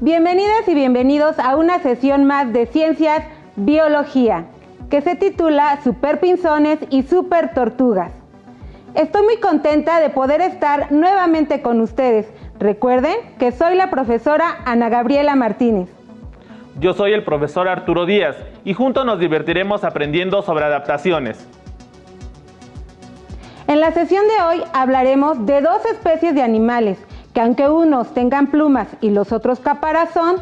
Bienvenidas y bienvenidos a una sesión más de Ciencias Biología, que se titula Super Pinzones y Super Tortugas. Estoy muy contenta de poder estar nuevamente con ustedes. Recuerden que soy la profesora Ana Gabriela Martínez. Yo soy el profesor Arturo Díaz y juntos nos divertiremos aprendiendo sobre adaptaciones. En la sesión de hoy hablaremos de dos especies de animales que, aunque unos tengan plumas y los otros caparazón,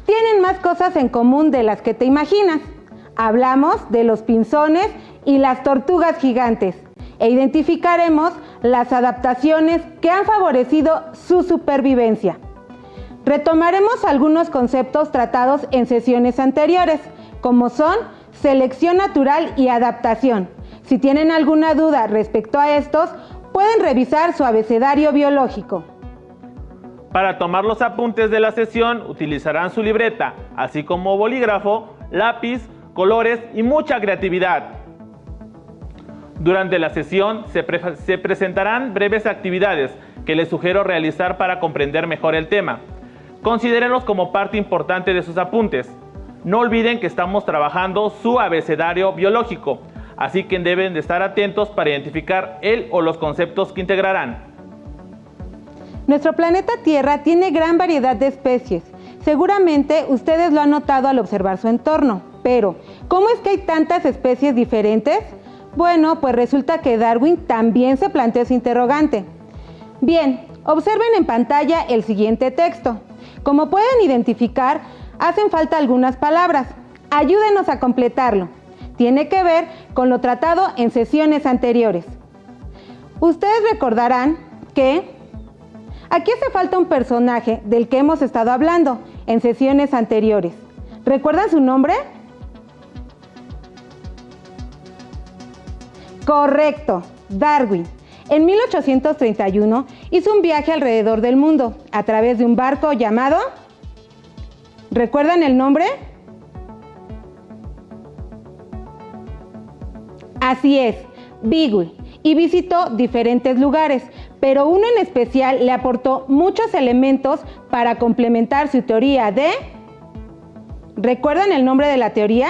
tienen más cosas en común de las que te imaginas. Hablamos de los pinzones y las tortugas gigantes e identificaremos las adaptaciones que han favorecido su supervivencia. Retomaremos algunos conceptos tratados en sesiones anteriores, como son selección natural y adaptación. Si tienen alguna duda respecto a estos, pueden revisar su abecedario biológico. Para tomar los apuntes de la sesión utilizarán su libreta, así como bolígrafo, lápiz, colores y mucha creatividad. Durante la sesión se presentarán breves actividades que les sugiero realizar para comprender mejor el tema. Considérenlos como parte importante de sus apuntes. No olviden que estamos trabajando su abecedario biológico, así que deben de estar atentos para identificar el o los conceptos que integrarán. Nuestro planeta Tierra tiene gran variedad de especies. Seguramente ustedes lo han notado al observar su entorno. Pero, ¿cómo es que hay tantas especies diferentes? Bueno, pues resulta que Darwin también se planteó ese interrogante. Bien, observen en pantalla el siguiente texto. Como pueden identificar, hacen falta algunas palabras. Ayúdenos a completarlo. Tiene que ver con lo tratado en sesiones anteriores. Ustedes recordarán que aquí hace falta un personaje del que hemos estado hablando en sesiones anteriores. ¿Recuerdan su nombre? Correcto, Darwin. En 1831 hizo un viaje alrededor del mundo a través de un barco llamado... ¿Recuerdan el nombre? Así es, Beagle, y visitó diferentes lugares, pero uno en especial le aportó muchos elementos para complementar su teoría de... ¿Recuerdan el nombre de la teoría?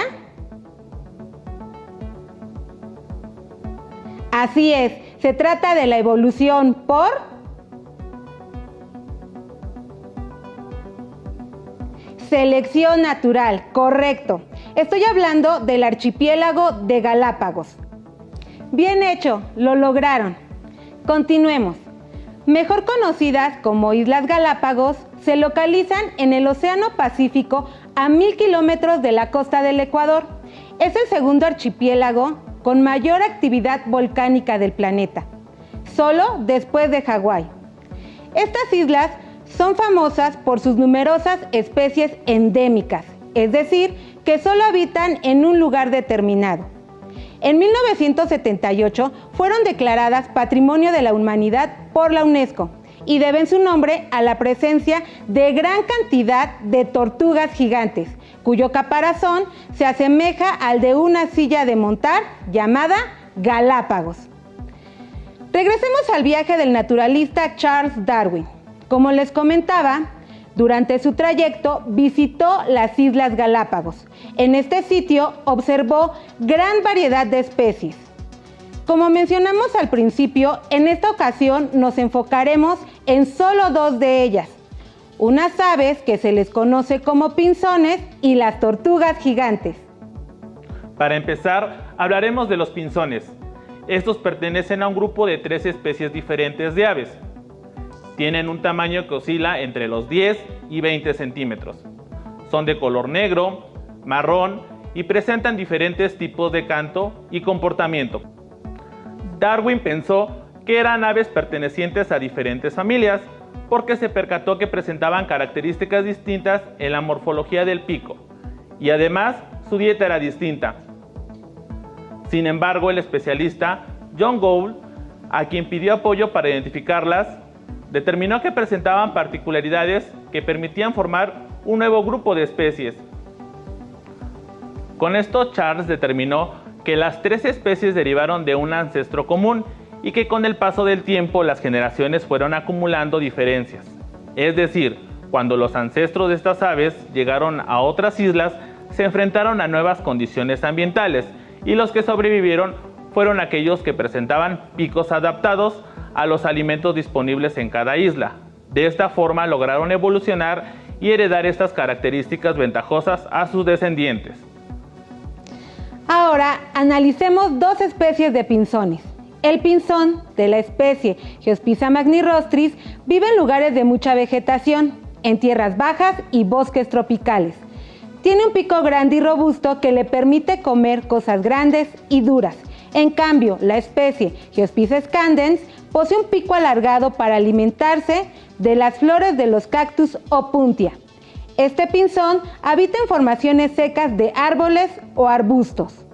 Así es, se trata de la evolución por... selección natural, correcto. Estoy hablando del archipiélago de Galápagos. Bien hecho, lo lograron. Continuemos. Mejor conocidas como Islas Galápagos, se localizan en el Océano Pacífico a 1000 kilómetros de la costa del Ecuador. Es el segundo archipiélago con mayor actividad volcánica del planeta, solo después de Hawái. Estas islas son famosas por sus numerosas especies endémicas, es decir, que solo habitan en un lugar determinado. En 1978 fueron declaradas Patrimonio de la Humanidad por la UNESCO y deben su nombre a la presencia de gran cantidad de tortugas gigantes, cuyo caparazón se asemeja al de una silla de montar llamada Galápagos. Regresemos al viaje del naturalista Charles Darwin. Como les comentaba, durante su trayecto visitó las Islas Galápagos. En este sitio observó gran variedad de especies. Como mencionamos al principio, en esta ocasión nos enfocaremos en solo dos de ellas. Unas aves que se les conoce como pinzones y las tortugas gigantes. Para empezar, hablaremos de los pinzones. Estos pertenecen a un grupo de 3 especies diferentes de aves. Tienen un tamaño que oscila entre los 10 y 20 centímetros. Son de color negro, marrón y presentan diferentes tipos de canto y comportamiento. Darwin pensó que eran aves pertenecientes a diferentes familias porque se percató que presentaban características distintas en la morfología del pico y además su dieta era distinta. Sin embargo, el especialista John Gould, a quien pidió apoyo para identificarlas, determinó que presentaban particularidades que permitían formar un nuevo grupo de especies. Con esto, Charles determinó que las 3 especies derivaron de un ancestro común y que con el paso del tiempo las generaciones fueron acumulando diferencias. Es decir, cuando los ancestros de estas aves llegaron a otras islas, se enfrentaron a nuevas condiciones ambientales y los que sobrevivieron fueron aquellos que presentaban picos adaptados a los alimentos disponibles en cada isla. De esta forma lograron evolucionar y heredar estas características ventajosas a sus descendientes. Ahora analicemos dos especies de pinzones. El pinzón de la especie Geospiza magnirostris vive en lugares de mucha vegetación, en tierras bajas y bosques tropicales. Tiene un pico grande y robusto que le permite comer cosas grandes y duras. En cambio, la especie Geospiza scandens posee un pico alargado para alimentarse de las flores de los cactus opuntia. Este pinzón habita en formaciones secas de árboles o arbustos.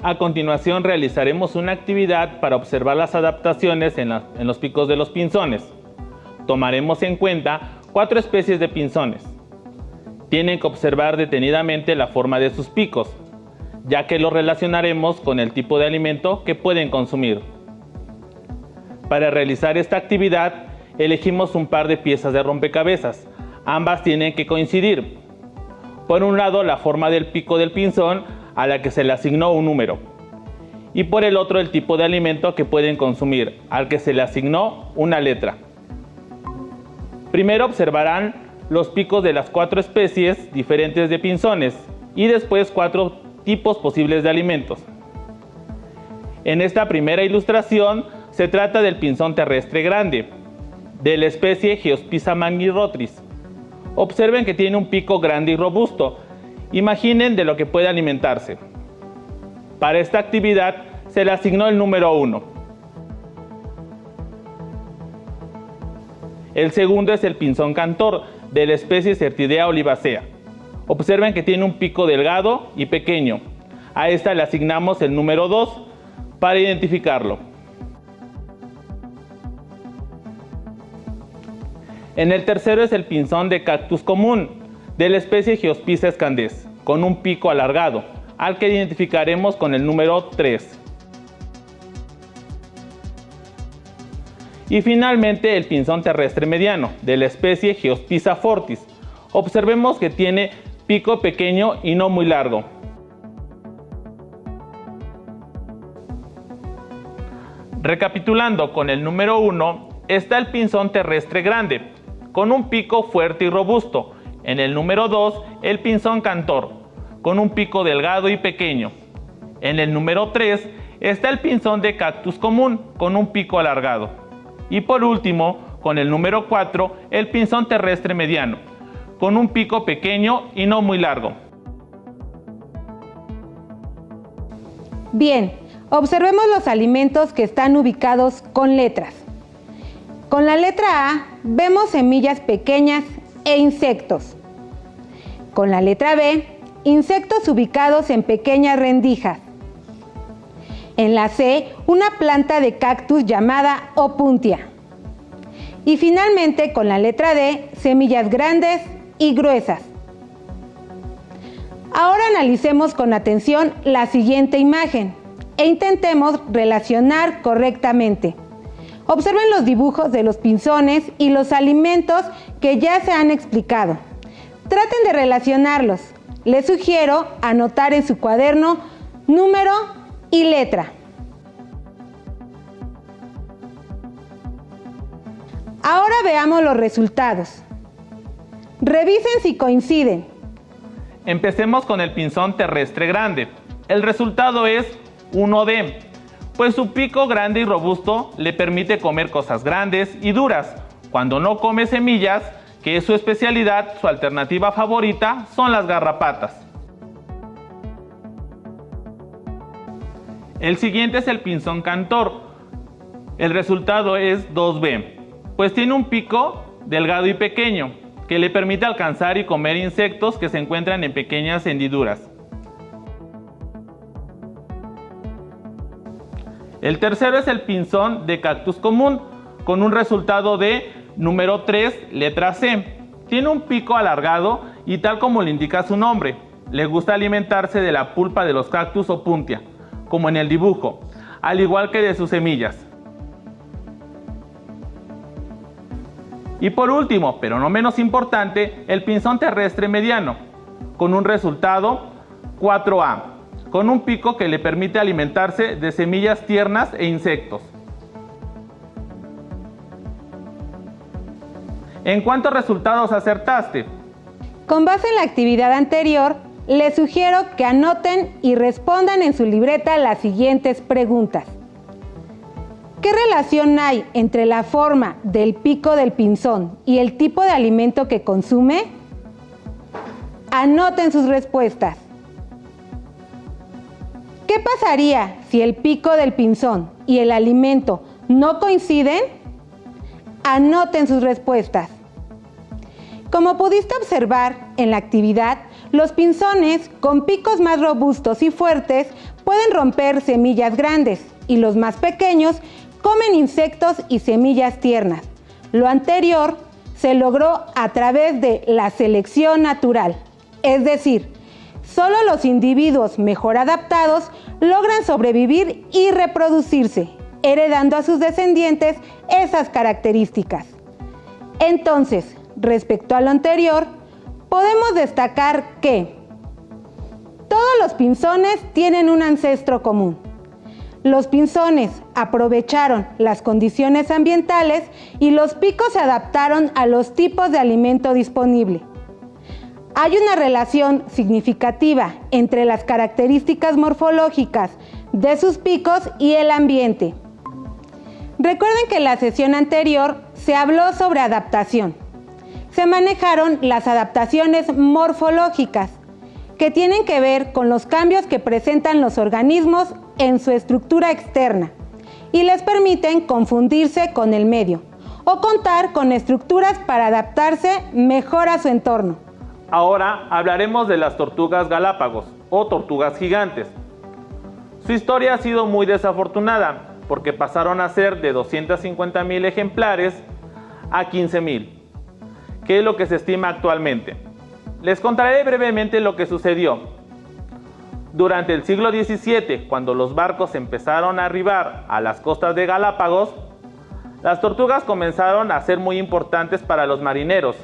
A continuación realizaremos una actividad para observar las adaptaciones en los picos de los pinzones. Tomaremos en cuenta 4 especies de pinzones. Tienen que observar detenidamente la forma de sus picos, ya que lo relacionaremos con el tipo de alimento que pueden consumir. Para realizar esta actividad, elegimos un par de piezas de rompecabezas. Ambas tienen que coincidir. Por un lado, la forma del pico del pinzón, a la que se le asignó un número. Y por el otro, el tipo de alimento que pueden consumir, al que se le asignó una letra. Primero observarán los picos de las 4 especies diferentes de pinzones y después 4 tipos posibles de alimentos. En esta primera ilustración se trata del pinzón terrestre grande, de la especie Geospiza magnirostris. Observen que tiene un pico grande y robusto. Imaginen de lo que puede alimentarse. Para esta actividad se le asignó el número 1. El segundo es el pinzón cantor, de la especie Certidea olivacea. Observen que tiene un pico delgado y pequeño. A esta le asignamos el número 2 para identificarlo. En el tercero es el pinzón de cactus común, de la especie Geospiza scandens, con un pico alargado, al que identificaremos con el número 3. Y finalmente el pinzón terrestre mediano, de la especie Geospiza fortis. Observemos que tiene pico pequeño y no muy largo. Recapitulando, con el número 1 está el pinzón terrestre grande, con un pico fuerte y robusto. En el número 2, el pinzón cantor, con un pico delgado y pequeño. En el número 3 está el pinzón de cactus común, con un pico alargado. Y por último, con el número 4, el pinzón terrestre mediano, con un pico pequeño y no muy largo. Bien, observemos los alimentos que están ubicados con letras. Con la letra A vemos semillas pequeñas e insectos. Con la letra B, insectos ubicados en pequeñas rendijas. En la C, una planta de cactus llamada opuntia. Y finalmente, con la letra D, semillas grandes y gruesas. Ahora analicemos con atención la siguiente imagen e intentemos relacionar correctamente. Observen los dibujos de los pinzones y los alimentos que ya se han explicado. Traten de relacionarlos. Les sugiero anotar en su cuaderno número y letra. Ahora veamos los resultados. Revisen si coinciden. Empecemos con el pinzón terrestre grande. El resultado es 1D, pues su pico grande y robusto le permite comer cosas grandes y duras. Cuando no come semillas, que es su especialidad, su alternativa favorita son las garrapatas. El siguiente es el pinzón cantor. El resultado es 2B, pues tiene un pico delgado y pequeño, que le permite alcanzar y comer insectos que se encuentran en pequeñas hendiduras. El tercero es el pinzón de cactus común, con un resultado de número 3, letra C. Tiene un pico alargado y tal como le indica su nombre, le gusta alimentarse de la pulpa de los cactus opuntia, como en el dibujo, al igual que de sus semillas. Y por último, pero no menos importante, el pinzón terrestre mediano, con un resultado 4A, con un pico que le permite alimentarse de semillas tiernas e insectos. ¿En cuántos resultados acertaste? Con base en la actividad anterior, les sugiero que anoten y respondan en su libreta las siguientes preguntas. ¿Qué relación hay entre la forma del pico del pinzón y el tipo de alimento que consume? Anoten sus respuestas. ¿Qué pasaría si el pico del pinzón y el alimento no coinciden? Anoten sus respuestas. Como pudiste observar en la actividad, los pinzones con picos más robustos y fuertes pueden romper semillas grandes y los más pequeños comen insectos y semillas tiernas. Lo anterior se logró a través de la selección natural, es decir, solo los individuos mejor adaptados logran sobrevivir y reproducirse, heredando a sus descendientes esas características. Entonces, respecto a lo anterior, podemos destacar que todos los pinzones tienen un ancestro común. Los pinzones aprovecharon las condiciones ambientales y los picos se adaptaron a los tipos de alimento disponible. Hay una relación significativa entre las características morfológicas de sus picos y el ambiente. Recuerden que en la sesión anterior se habló sobre adaptación. Se manejaron las adaptaciones morfológicas, que tienen que ver con los cambios que presentan los organismos en su estructura externa y les permiten confundirse con el medio o contar con estructuras para adaptarse mejor a su entorno. Ahora hablaremos de las tortugas galápagos o tortugas gigantes. Su historia ha sido muy desafortunada porque pasaron a ser de 250,000 ejemplares a 15,000, que es lo que se estima actualmente. Les contaré brevemente lo que sucedió. Durante el siglo XVII, cuando los barcos empezaron a arribar a las costas de Galápagos, las tortugas comenzaron a ser muy importantes para los marineros,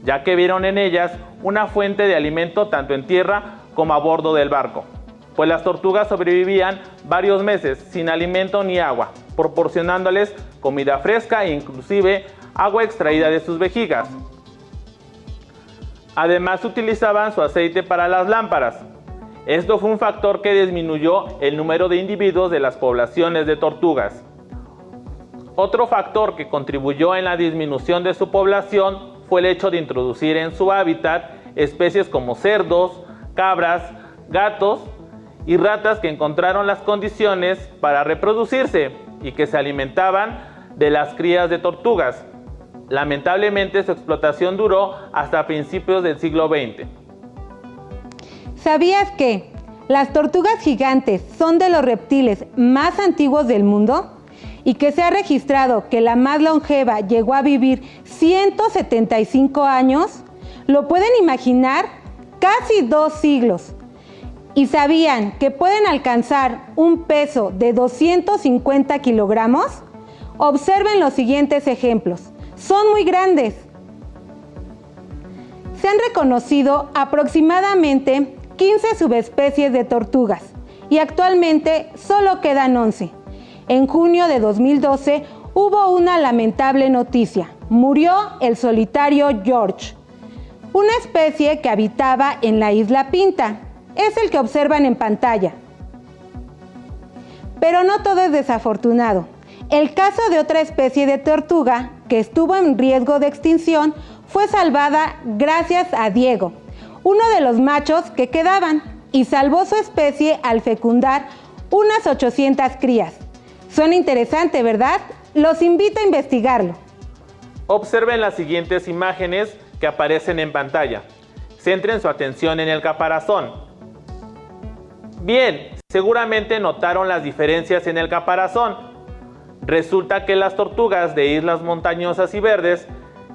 ya que vieron en ellas una fuente de alimento tanto en tierra como a bordo del barco, pues las tortugas sobrevivían varios meses sin alimento ni agua, proporcionándoles comida fresca e inclusive agua extraída de sus vejigas. Además utilizaban su aceite para las lámparas. Esto fue un factor que disminuyó el número de individuos de las poblaciones de tortugas. Otro factor que contribuyó en la disminución de su población fue el hecho de introducir en su hábitat especies como cerdos, cabras, gatos y ratas que encontraron las condiciones para reproducirse y que se alimentaban de las crías de tortugas. Lamentablemente, su explotación duró hasta principios del siglo XX. ¿Sabías que las tortugas gigantes son de los reptiles más antiguos del mundo? Y que se ha registrado que la más longeva llegó a vivir 175 años. ¿Lo pueden imaginar? Casi 2 siglos. ¿Y sabían que pueden alcanzar un peso de 250 kilogramos? Observen los siguientes ejemplos. Son muy grandes. Se han reconocido aproximadamente 15 subespecies de tortugas y actualmente solo quedan 11. En junio de 2012 hubo una lamentable noticia. Murió el solitario George, una especie que habitaba en la isla Pinta. Es el que observan en pantalla. Pero no todo es desafortunado. El caso de otra especie de tortuga que estuvo en riesgo de extinción fue salvada gracias a Diego, uno de los machos que quedaban, y salvó su especie al fecundar unas 800 crías. Suena interesante, ¿verdad? Los invito a investigarlo. Observen las siguientes imágenes que aparecen en pantalla. Centren su atención en el caparazón. Bien, seguramente notaron las diferencias en el caparazón. Resulta que las tortugas de islas montañosas y verdes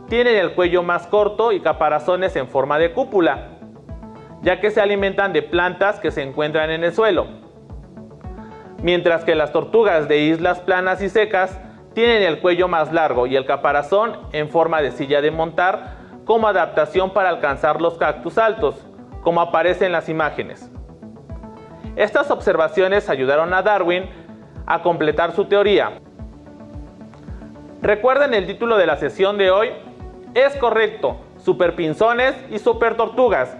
tienen el cuello más corto y caparazones en forma de cúpula, ya que se alimentan de plantas que se encuentran en el suelo. Mientras que las tortugas de islas planas y secas tienen el cuello más largo y el caparazón en forma de silla de montar como adaptación para alcanzar los cactus altos, como aparece en las imágenes. Estas observaciones ayudaron a Darwin a completar su teoría. ¿Recuerdan el título de la sesión de hoy? Es correcto, superpinzones y supertortugas.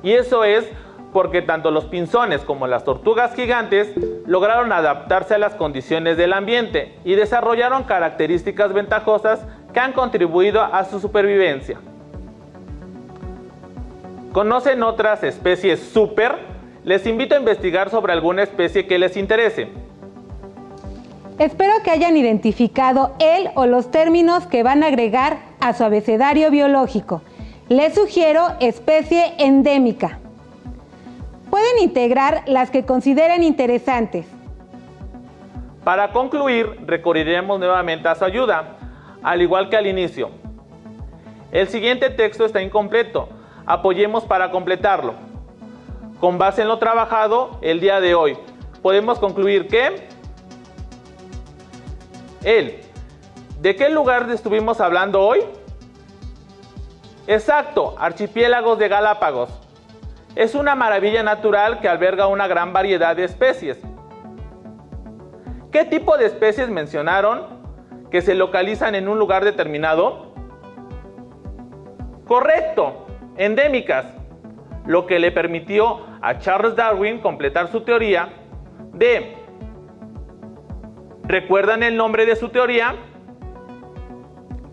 Y eso es porque tanto los pinzones como las tortugas gigantes lograron adaptarse a las condiciones del ambiente y desarrollaron características ventajosas que han contribuido a su supervivencia. ¿Conocen otras especies super? Les invito a investigar sobre alguna especie que les interese. Espero que hayan identificado el o los términos que van a agregar a su abecedario biológico. Les sugiero especie endémica. Pueden integrar las que consideren interesantes. Para concluir, recurriremos nuevamente a su ayuda, al igual que al inicio. El siguiente texto está incompleto. Apoyemos para completarlo. Con base en lo trabajado el día de hoy, podemos concluir que ¿de qué lugar estuvimos hablando hoy? Exacto, archipiélagos de Galápagos. Es una maravilla natural que alberga una gran variedad de especies. ¿Qué tipo de especies mencionaron que se localizan en un lugar determinado? Correcto, endémicas, lo que le permitió a Charles Darwin completar su teoría de... ¿Recuerdan el nombre de su teoría?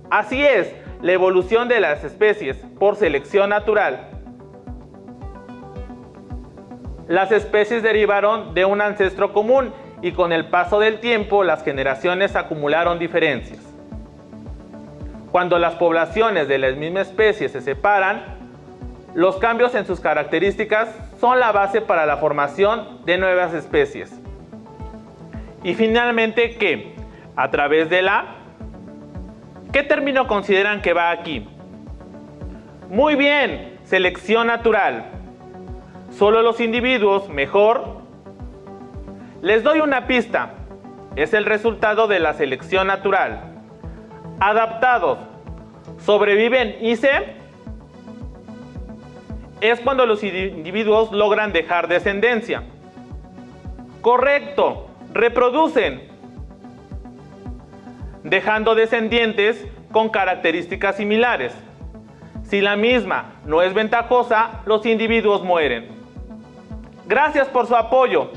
Así es, la evolución de las especies por selección natural. Las especies derivaron de un ancestro común y con el paso del tiempo las generaciones acumularon diferencias. Cuando las poblaciones de la misma especie se separan, los cambios en sus características son la base para la formación de nuevas especies. Y finalmente, ¿qué? A través de la... ¿Qué término consideran que va aquí? Muy bien, selección natural. Solo los individuos mejor. Les doy una pista. Es el resultado de la selección natural. Adaptados. Sobreviven y es cuando los individuos logran dejar descendencia. Correcto. Reproducen, dejando descendientes con características similares. Si la misma no es ventajosa, los individuos mueren. Gracias por su apoyo.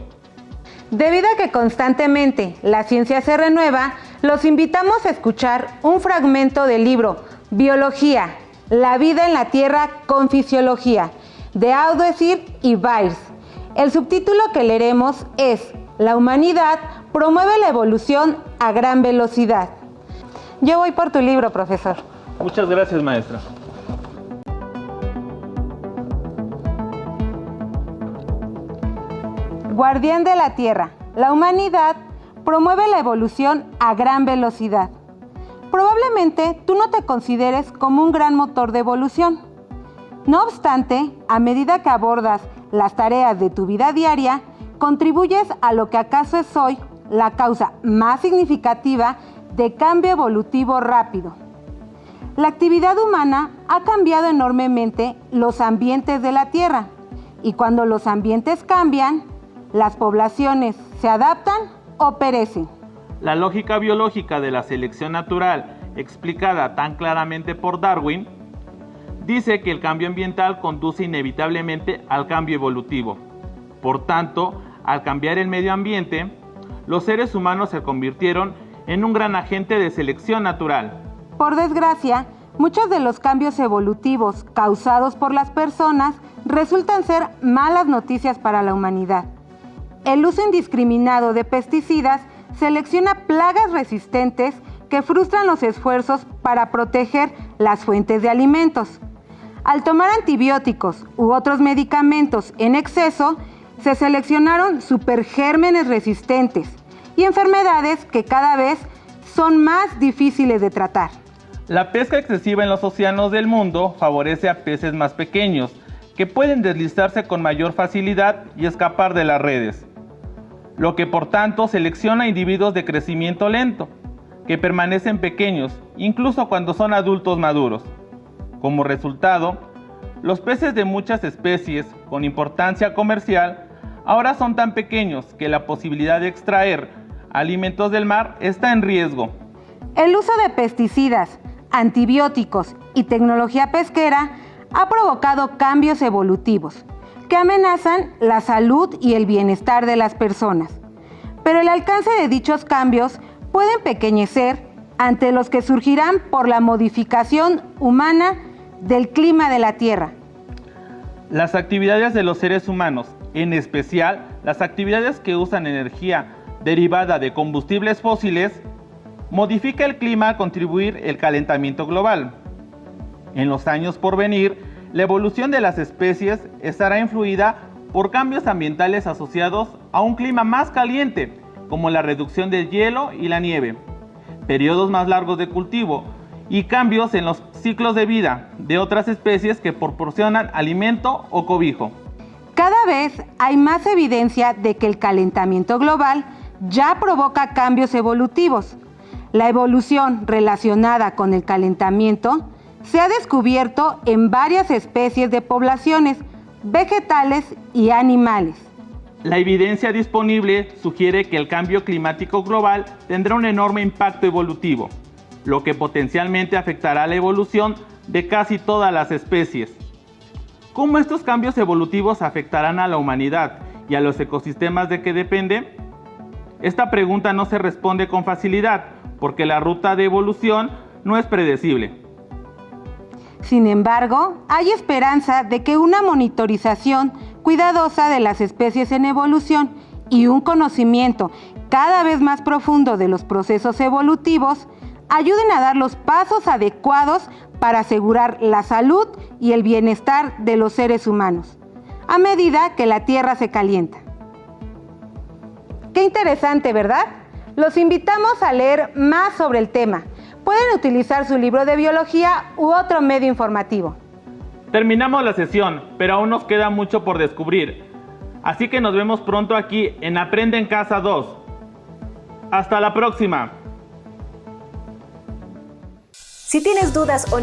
Debido a que constantemente la ciencia se renueva, los invitamos a escuchar un fragmento del libro Biología, la vida en la Tierra con fisiología, de Audesir y Byers. El subtítulo que leeremos es La humanidad promueve la evolución a gran velocidad. Yo voy por tu libro, profesor. Muchas gracias, maestra. Guardián de la Tierra. La humanidad promueve la evolución a gran velocidad. Probablemente tú no te consideres como un gran motor de evolución. No obstante, a medida que abordas las tareas de tu vida diaria, contribuyes a lo que acaso es hoy la causa más significativa de cambio evolutivo rápido. La actividad humana ha cambiado enormemente los ambientes de la Tierra, y cuando los ambientes cambian, las poblaciones se adaptan o perecen. La lógica biológica de la selección natural, explicada tan claramente por Darwin, dice que el cambio ambiental conduce inevitablemente al cambio evolutivo. Por tanto, al cambiar el medio ambiente, los seres humanos se convirtieron en un gran agente de selección natural. Por desgracia, muchos de los cambios evolutivos causados por las personas resultan ser malas noticias para la humanidad. El uso indiscriminado de pesticidas selecciona plagas resistentes que frustran los esfuerzos para proteger las fuentes de alimentos. Al tomar antibióticos u otros medicamentos en exceso, se seleccionaron supergérmenes resistentes y enfermedades que cada vez son más difíciles de tratar. La pesca excesiva en los océanos del mundo favorece a peces más pequeños, que pueden deslizarse con mayor facilidad y escapar de las redes, lo que por tanto selecciona individuos de crecimiento lento, que permanecen pequeños, incluso cuando son adultos maduros. Como resultado, los peces de muchas especies con importancia comercial ahora son tan pequeños que la posibilidad de extraer alimentos del mar está en riesgo. El uso de pesticidas, antibióticos y tecnología pesquera ha provocado cambios evolutivos que amenazan la salud y el bienestar de las personas. Pero el alcance de dichos cambios puede empequeñecer ante los que surgirán por la modificación humana del clima de la Tierra. Las actividades de los seres humanos, en especial las actividades que usan energía derivada de combustibles fósiles, modifica el clima a contribuir el calentamiento global. En los años por venir, la evolución de las especies estará influida por cambios ambientales asociados a un clima más caliente, como la reducción del hielo y la nieve, periodos más largos de cultivo y cambios en los ciclos de vida de otras especies que proporcionan alimento o cobijo. Cada vez hay más evidencia de que el calentamiento global ya provoca cambios evolutivos. La evolución relacionada con el calentamiento se ha descubierto en varias especies de poblaciones vegetales y animales. La evidencia disponible sugiere que el cambio climático global tendrá un enorme impacto evolutivo, lo que potencialmente afectará la evolución de casi todas las especies. ¿Cómo estos cambios evolutivos afectarán a la humanidad y a los ecosistemas de que depende? Esta pregunta no se responde con facilidad, porque la ruta de evolución no es predecible. Sin embargo, hay esperanza de que una monitorización cuidadosa de las especies en evolución y un conocimiento cada vez más profundo de los procesos evolutivos ayuden a dar los pasos adecuados para asegurar la salud y el bienestar de los seres humanos, a medida que la Tierra se calienta. Qué interesante, ¿verdad? Los invitamos a leer más sobre el tema. Pueden utilizar su libro de biología u otro medio informativo. Terminamos la sesión, pero aún nos queda mucho por descubrir. Así que nos vemos pronto aquí en Aprende en Casa 2. ¡Hasta la próxima! Si tienes dudas o